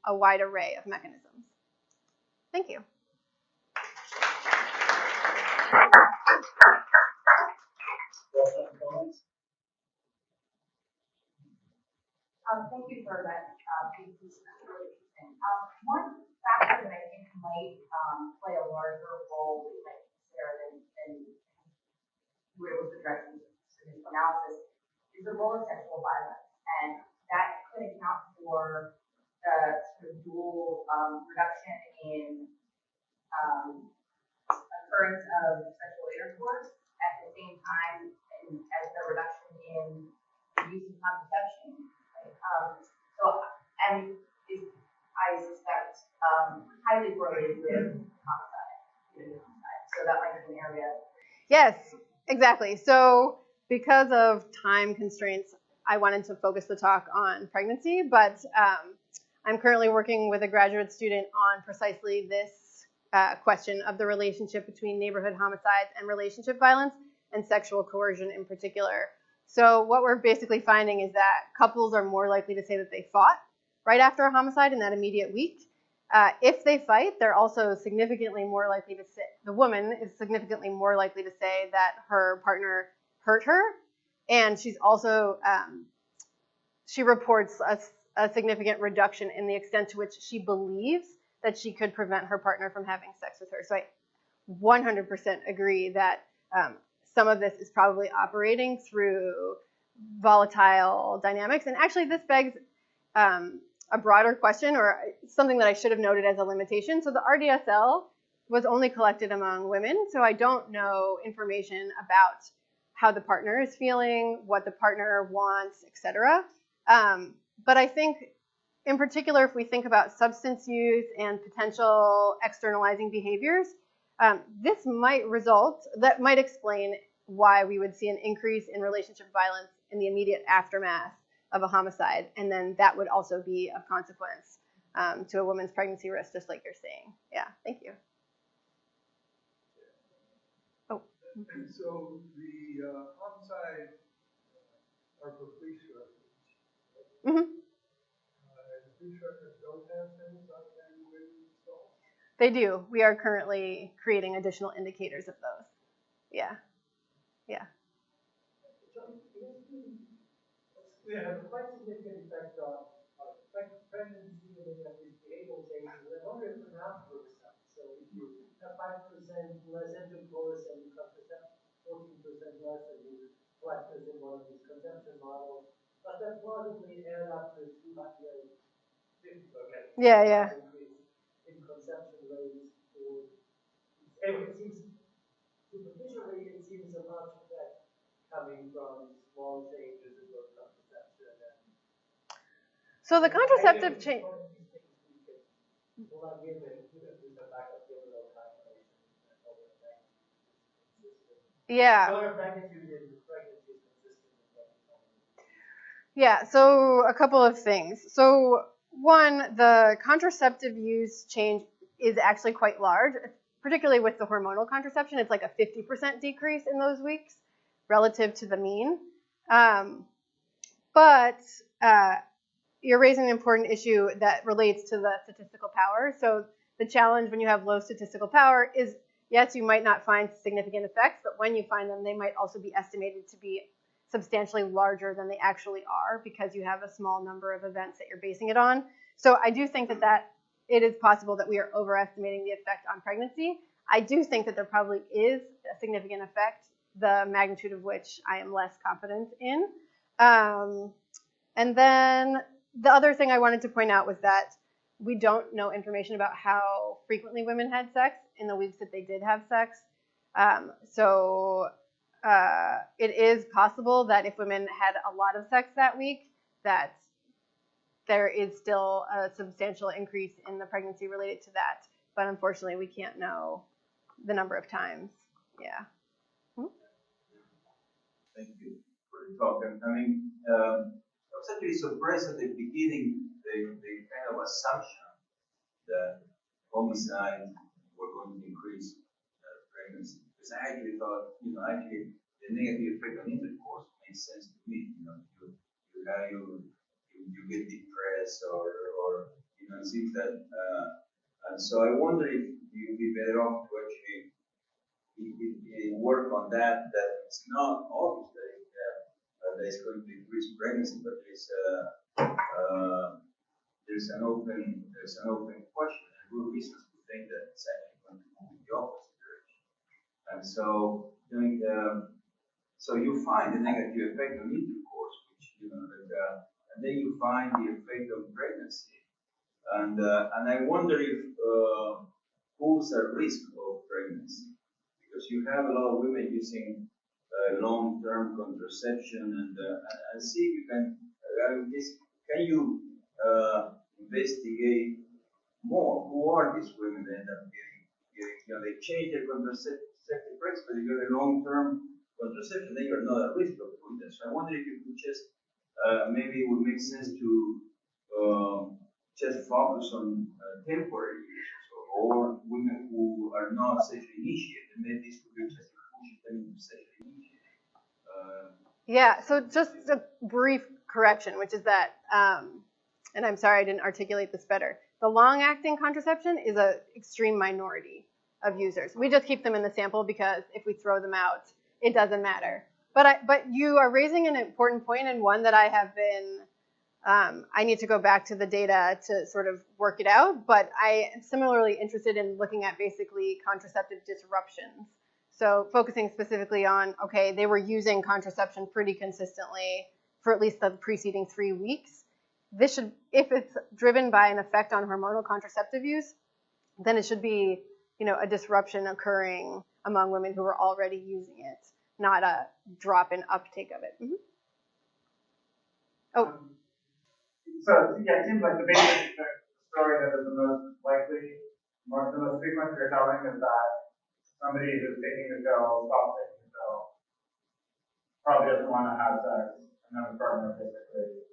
a wide array of mechanisms. Thank you. Thank you for that piece. Really interesting. One factor that I think might play a larger role in consider than you were able to address in this analysis is the role of sexual violence, and that could account for the sort of dual reduction in occurrence of sexual intercourse at the same time as the reduction in use of contraception. So, and I suspect exactly. So because of time constraints, I wanted to focus the talk on pregnancy, but I'm currently working with a graduate student on precisely this question of the relationship between neighborhood homicides and relationship violence and sexual coercion in particular. So what we're basically finding is that couples are more likely to say that they fought right after a homicide in that immediate week. If they fight, they're also significantly more likely to say, the woman is significantly more likely to say that her partner hurt her. And she's also, she reports a significant reduction in the extent to which she believes that she could prevent her partner from having sex with her. So I 100% agree that some of this is probably operating through volatile dynamics. And actually this begs a broader question, or something that I should have noted as a limitation. So the RDSL was only collected among women, so I don't know information about how the partner is feeling, what the partner wants, etc. But I think, in particular, if we think about substance use and potential externalizing behaviors, this might explain why we would see an increase in relationship violence in the immediate aftermath of a homicide, and then that would also be of consequence to a woman's pregnancy risk, just like you're saying. Yeah, thank you. Oh. So the homicide are for police records. Mm-hmm. Police records don't have things like that installed. They do. We are currently creating additional indicators of those. Yeah. Yeah. We have a quite significant effect on pregnancy and behavioral changes. I wonder if it afterwards. So if you have 5% less intercourse and you contracept 14% less, and you collect this in one of these conception models, but that plausibly add up to 250. Okay. Yeah. Increase in conception rates. Anyway, it seems superficially it seems a large effect coming from small changes in both contraception and. So the contraceptive change. Yeah. Yeah, so a couple of things. So one, the contraceptive use change is actually quite large, particularly with the hormonal contraception. It's like a 50% decrease in those weeks relative to the mean. But you're raising an important issue that relates to the statistical power. So the challenge when you have low statistical power is, yes, you might not find significant effects, but when you find them, they might also be estimated to be substantially larger than they actually are because you have a small number of events that you're basing it on. So I do think that it is possible that we are overestimating the effect on pregnancy. I do think that there probably is a significant effect, the magnitude of which I am less confident in. And then the other thing I wanted to point out was that we don't know information about how frequently women had sex in the weeks that they did have sex. So it is possible that if women had a lot of sex that week, that there is still a substantial increase in the pregnancy related to that. But unfortunately, we can't know the number of times. Yeah. Thank you for the talk. I mean, I was actually surprised at the beginning, the kind of assumption that homicides were going to increase pregnancy. Because I actually thought, actually the negative effect on intercourse makes sense to me. You get depressed or it seems that, and so I wonder if you'd be better off to actually work on that it's not obvious that it's going to increase pregnancy, but there's an open question and good reasons to think that it's actually going to move in the opposite direction. And so so you find the negative effect on intercourse, which and then you find the effect of pregnancy, and I wonder if who's at risk of pregnancy, because you have a lot of women using long-term contraception, and see if you can you investigate more who are these women that end up getting they change their contraceptive rates, but you got a long-term contraception, they are not at risk of doing that. So I wonder if you could just, maybe it would make sense to just focus on temporary users or women who are not sexually initiated. And maybe this could be just pushing them into sexually initiated. Yeah, so just a brief correction, which is that, and I'm sorry I didn't articulate this better, the long-acting contraception is an extreme minority of users. We just keep them in the sample because if we throw them out, it doesn't matter. But you are raising an important point, and one that I have been, I need to go back to the data to sort of work it out, but I am similarly interested in looking at basically contraceptive disruptions. So focusing specifically on, okay, they were using contraception pretty consistently for at least the preceding 3 weeks. This should, if it's driven by an effect on hormonal contraceptive use, then it should be, a disruption occurring among women who are already using it, not a drop in uptake of it. Mm-hmm. Oh. So yeah, it seems like the basic story that is the most likely, the most frequent you're telling is that somebody who's taking the pill, stops taking the pill, probably doesn't want to have sex, and then the partner basically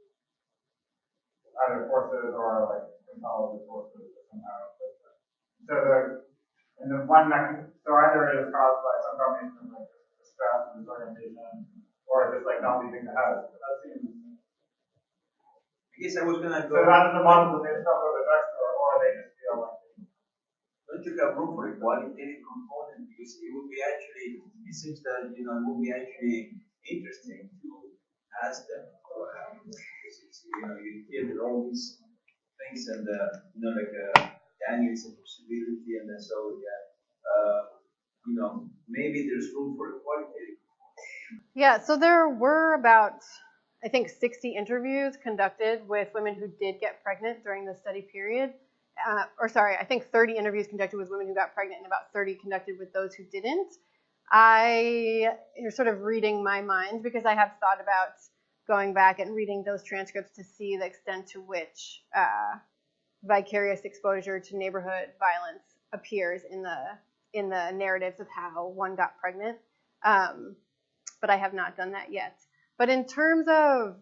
either forces or like compels the forces somehow. So either it is caused by some combination of like stress and disorientation, or just like not leaving the house. But that seems. I guess I was gonna go. So that's the model that they still go to the sex store, or they just feel like. Don't you have room for a qualitative component? Because it would be actually, it seems that, it would be actually interesting to ask them. Because it's, you hear that all these things and, Daniel is a possibility, and so, maybe there's room for a qualitative component. Yeah, so there were about, I think, 60 interviews conducted with women who did get pregnant during the study period. I think 30 interviews conducted with women who got pregnant and about 30 conducted with those who didn't. You're sort of reading my mind because I have thought about going back and reading those transcripts to see the extent to which vicarious exposure to neighborhood violence appears in the narratives of how one got pregnant. But I have not done that yet. But in terms of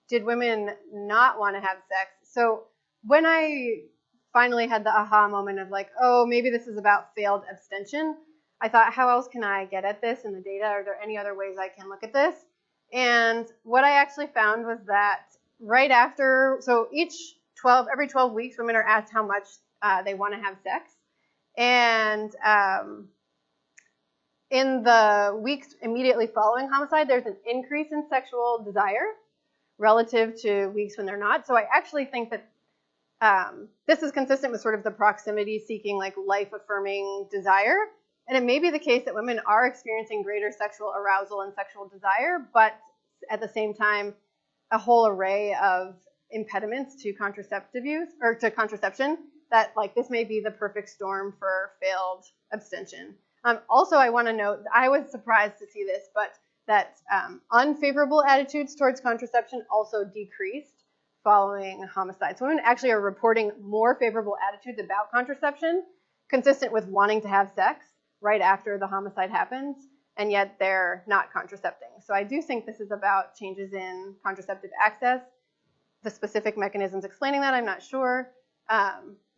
did women not want to have sex? So when I finally had the aha moment of like, oh, maybe this is about failed abstention, I thought, how else can I get at this in the data? Are there any other ways I can look at this? And what I actually found was that right after, so every 12 weeks, women are asked how much they want to have sex. And in the weeks immediately following homicide, there's an increase in sexual desire relative to weeks when they're not. So I actually think that this is consistent with sort of the proximity seeking, like life-affirming desire. And it may be the case that women are experiencing greater sexual arousal and sexual desire, but at the same time, a whole array of impediments to contraceptive use or to contraception that like this may be the perfect storm for failed abstention. Also, I want to note, I was surprised to see this, but that unfavorable attitudes towards contraception also decreased following homicide. So women actually are reporting more favorable attitudes about contraception, consistent with wanting to have sex right after the homicide happens, and yet they're not contracepting. So I do think this is about changes in contraceptive access. The specific mechanisms explaining that, I'm not sure.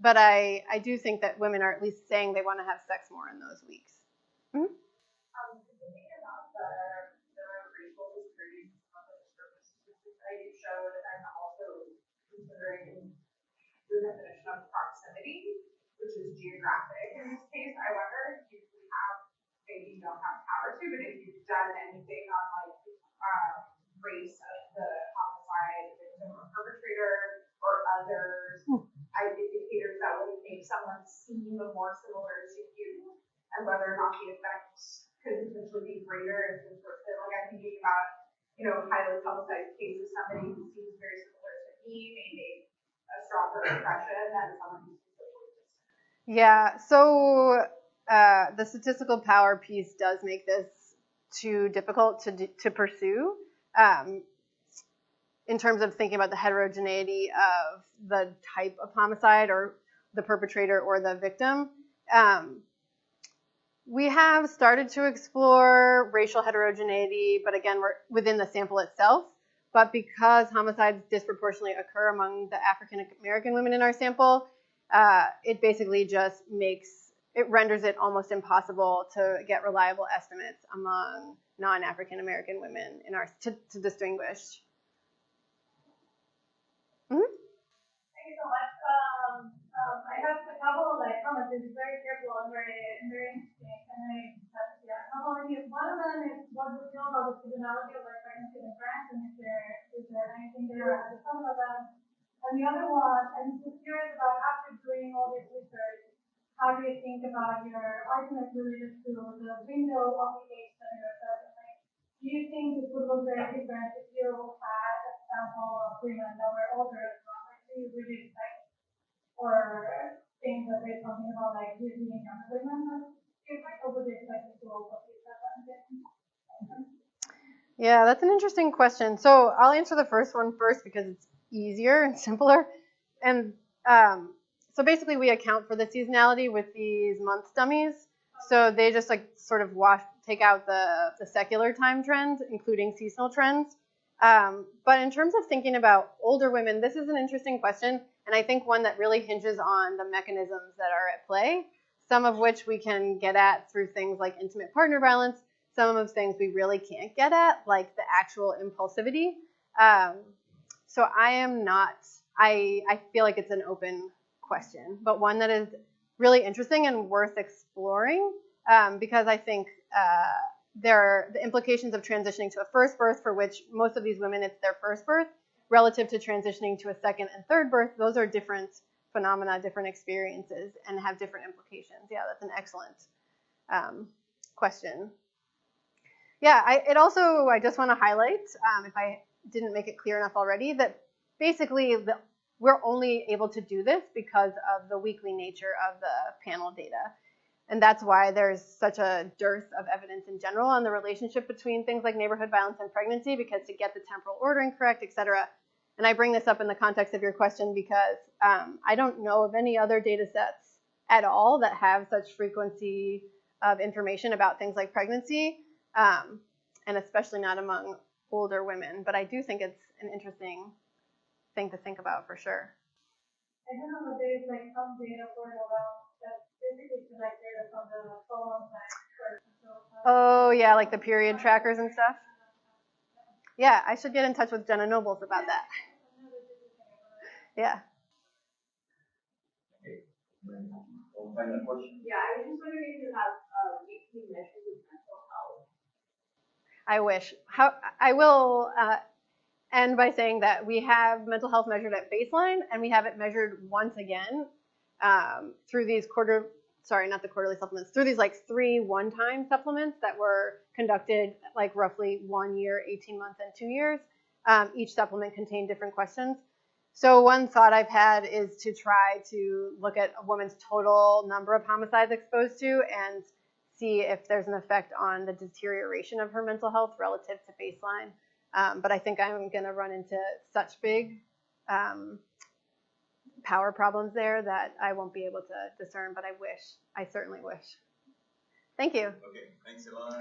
But I do think that women are at least saying they want to have sex more in those weeks. Mm-hmm. Thinking about the racial disparities of the services that you showed, and also considering the definition of proximity, which is geographic in this case, I wonder if you have, maybe you don't have power to, but if you've done anything on like race of the homicide victim or perpetrator or other indicators that would make someone seem more similar to you, and whether or not the effects could potentially be greater if the person, like I'm thinking about, highly publicized cases, somebody who seems very similar to me may make a stronger impression than someone who's completely different. Yeah, so the statistical power piece does make this too difficult to pursue in terms of thinking about the heterogeneity of the type of homicide or the perpetrator or the victim. We have started to explore racial heterogeneity, but again, we're within the sample itself. But because homicides disproportionately occur among the African American women in our sample, it basically just renders it almost impossible to get reliable estimates among non-African American women in our to distinguish. Mm-hmm. Thank you so much. I have a couple of comments. It's very careful and very interesting. And a couple of you. One of them is what do you know about the seasonality of pregnancy in France, and is there anything there at the top of them? And the other one, I'm just curious about after doing all this research, how do you think about your arguments related to the window of the age that you're assessing? Do you think it would look very different if you had a sample of women that were older as well? Do you really expect or think that there's something about using younger women different, or would you expect it to also be different? Yeah, that's an interesting question. So I'll answer the first one first because it's easier and simpler. And so basically we account for the seasonality with these month dummies. So they just sort of take out the secular time trend, including seasonal trends. But in terms of thinking about older women, this is an interesting question, and I think one that really hinges on the mechanisms that are at play, some of which we can get at through things like intimate partner violence, some of things we really can't get at, like the actual impulsivity. So I feel like it's an open question, but one that is really interesting and worth exploring, because I think there are the implications of transitioning to a first birth, for which most of these women, it's their first birth, relative to transitioning to a second and third birth. Those are different phenomena, different experiences, and have different implications. Yeah, that's an excellent question. Yeah, I just want to highlight, if I didn't make it clear enough already, that basically we're only able to do this because of the weekly nature of the panel data. And that's why there's such a dearth of evidence in general on the relationship between things like neighborhood violence and pregnancy, because to get the temporal ordering correct, et cetera. And I bring this up in the context of your question because I don't know of any other data sets at all that have such frequency of information about things like pregnancy, and especially not among older women. But I do think it's an interesting thing to think about for sure. I don't know if there's some data for it around that basically collect data from the colon side. Oh yeah, like the period trackers and stuff. Yeah, I should get in touch with Jenna Nobles about that. Yeah. Okay. Final question. Yeah, I was just wondering if you have weekly measures of mental health. I wish. I will end by saying that we have mental health measured at baseline, and we have it measured once again through these quarterly supplements, through these 3 one-time supplements that were conducted roughly 1 year, 18 months, and 2 years. Each supplement contained different questions. So one thought I've had is to try to look at a woman's total number of homicides exposed to and see if there's an effect on the deterioration of her mental health relative to baseline. But I think I'm going to run into such big power problems there that I won't be able to discern, but I certainly wish. Thank you. Okay, thanks a lot.